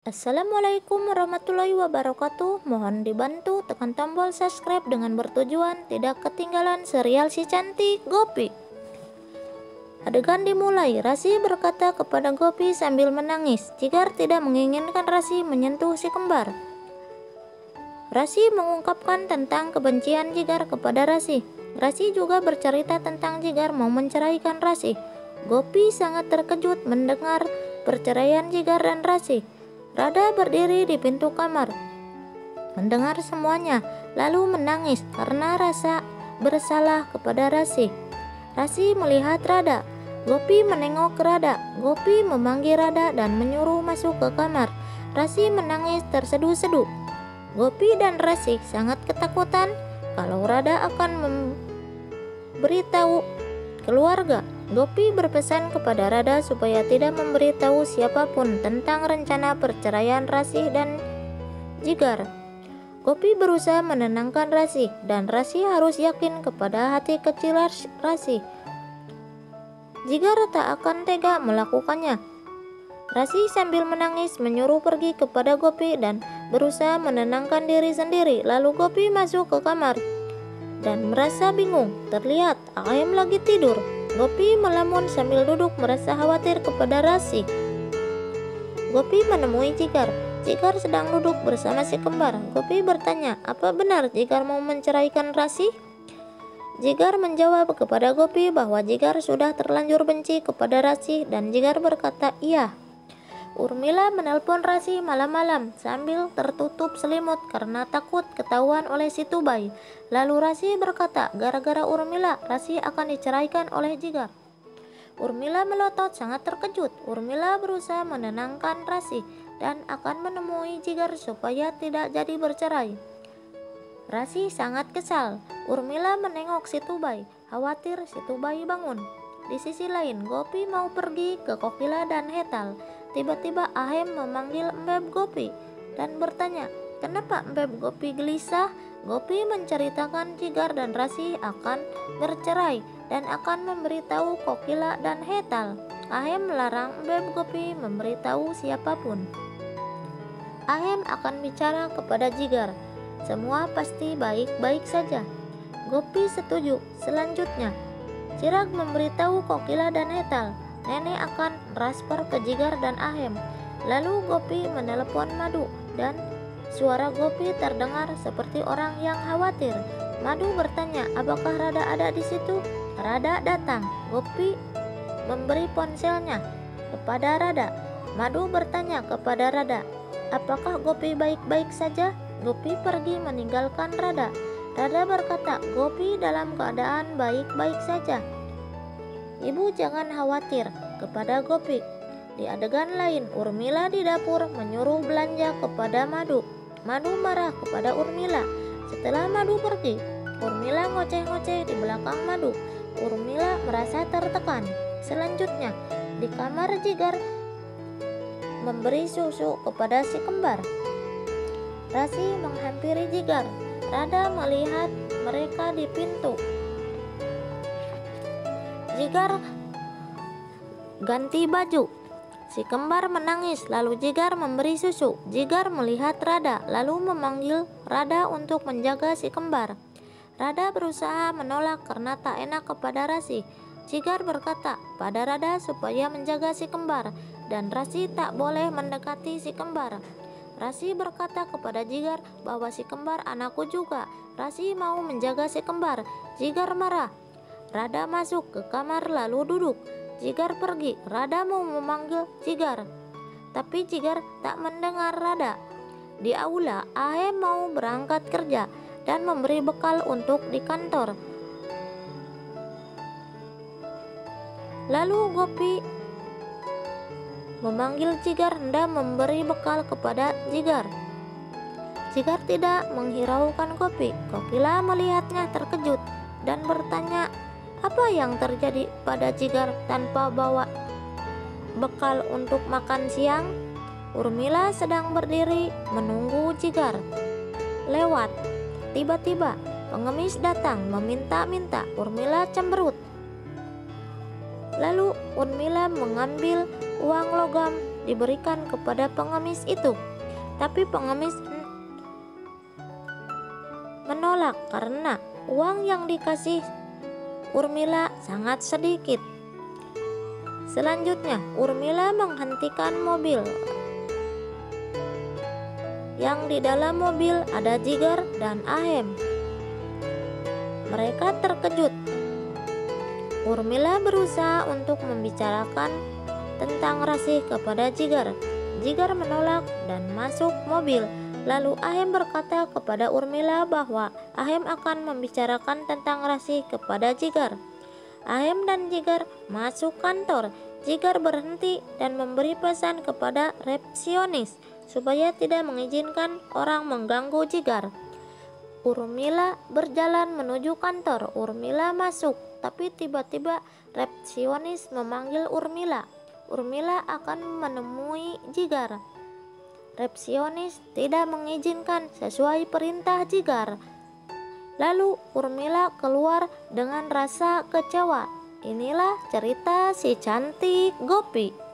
Assalamualaikum warahmatullahi wabarakatuh. Mohon dibantu tekan tombol subscribe dengan bertujuan tidak ketinggalan serial si cantik Gopi. Adegan dimulai. Rasi berkata kepada Gopi sambil menangis. Jigar tidak menginginkan Rasi menyentuh si kembar. Rasi mengungkapkan tentang kebencian Jigar kepada Rasi. Rasi juga bercerita tentang Jigar mau menceraikan Rasi. Gopi sangat terkejut mendengar perceraian Jigar dan Rasi. Rada berdiri di pintu kamar, mendengar semuanya, lalu menangis karena rasa bersalah kepada Rasi. Rasi melihat Rada. Gopi menengok Rada. Gopi memanggil Rada dan menyuruh masuk ke kamar. Rasi menangis terseduh-seduh. Gopi dan Rasi sangat ketakutan kalau Rada akan memberitahu keluarga. Gopi berpesan kepada Rada supaya tidak memberitahu siapapun tentang rencana perceraian Rasi dan Jigar. Gopi berusaha menenangkan Rasi, dan Rasi harus yakin kepada hati kecil Rasi. Jigar tak akan tega melakukannya. Rasi sambil menangis menyuruh pergi kepada Gopi dan berusaha menenangkan diri sendiri. Lalu Gopi masuk ke kamar dan merasa bingung. Terlihat Ayam lagi tidur. Gopi melamun sambil duduk merasa khawatir kepada Rasi. Gopi menemui Jigar. Jigar sedang duduk bersama si kembar. Gopi bertanya, apa benar Jigar mau menceraikan Rasi? Jigar menjawab kepada Gopi bahwa Jigar sudah terlanjur benci kepada Rasi dan Jigar berkata iya. Urmila menelpon Rasi malam-malam sambil tertutup selimut karena takut ketahuan oleh si Tubai. Lalu Rasi berkata, gara-gara Urmila, Rasi akan diceraikan oleh Jigar. Urmila melotot sangat terkejut. Urmila berusaha menenangkan Rasi dan akan menemui Jigar supaya tidak jadi bercerai. Rasi sangat kesal. Urmila menengok si Tubai, khawatir si Tubai bangun. Di sisi lain, Gopi mau pergi ke Kokila dan Hetal. Tiba-tiba Ahem memanggil Mbeb Gopi dan bertanya, kenapa Mbeb Gopi gelisah? Gopi menceritakan Jigar dan Rasi akan bercerai dan akan memberitahu Kokila dan Hetal. Ahem melarang Mbeb Gopi memberitahu siapapun. Ahem akan bicara kepada Jigar. Semua pasti baik-baik saja. Gopi setuju. Selanjutnya, Cirag memberitahu Kokila dan Hetal. Nenek akan transfer ke Jigar dan Ahem. Lalu Gopi menelepon Madu dan suara Gopi terdengar seperti orang yang khawatir. Madu bertanya, apakah Rada ada di situ? Rada datang. Gopi memberi ponselnya kepada Rada. Madu bertanya kepada Rada, apakah Gopi baik-baik saja? Gopi pergi meninggalkan Rada. Rada berkata, Gopi dalam keadaan baik-baik saja. Ibu jangan khawatir, kepada Gopi. Di adegan lain, Urmila di dapur menyuruh belanja kepada Madu. Madu marah kepada Urmila. Setelah Madu pergi, Urmila ngoceh-ngoceh di belakang Madu. Urmila merasa tertekan. Selanjutnya, di kamar Jigar memberi susu kepada si kembar. Rasi menghampiri Jigar. Rada melihat mereka di pintu. Jigar ganti baju. Si kembar menangis, lalu Jigar memberi susu. Jigar melihat Rada, lalu memanggil Rada untuk menjaga si kembar. Rada berusaha menolak karena tak enak kepada Rasi. Jigar berkata pada Rada supaya menjaga si kembar, dan Rasi tak boleh mendekati si kembar. Rasi berkata kepada Jigar bahwa si kembar anakku juga. Rasi mau menjaga si kembar. Jigar marah. Rada masuk ke kamar lalu duduk. Jigar pergi. Rada mau memanggil Jigar, tapi Jigar tak mendengar Rada. Di aula, Ahem mau berangkat kerja dan memberi bekal untuk di kantor. Lalu Gopi memanggil Jigar hendak memberi bekal kepada Jigar. Jigar tidak menghiraukan Gopi. Kokila melihatnya terkejut dan bertanya, apa yang terjadi pada Jigar tanpa bawa bekal untuk makan siang? Urmila sedang berdiri menunggu Jigar lewat. Tiba-tiba pengemis datang meminta-minta. Urmila cemberut. Lalu Urmila mengambil uang logam diberikan kepada pengemis itu. Tapi pengemis menolak karena uang yang dikasih Urmila sangat sedikit. Selanjutnya, Urmila menghentikan mobil. Yang di dalam mobil ada Jigar dan Ahem. Mereka terkejut. Urmila berusaha untuk membicarakan tentang Rasih kepada Jigar. Jigar menolak dan masuk mobil. Lalu Ahem berkata kepada Urmila bahwa Ahem akan membicarakan tentang Rasih kepada Jigar. Ahem dan Jigar masuk kantor. Jigar berhenti dan memberi pesan kepada resepsionis supaya tidak mengizinkan orang mengganggu Jigar. Urmila berjalan menuju kantor. Urmila masuk, tapi tiba-tiba resepsionis memanggil Urmila. Urmila akan menemui Jigar. Resepsionis tidak mengizinkan sesuai perintah Jigar. Lalu Urmila keluar dengan rasa kecewa. Inilah cerita si cantik Gopi.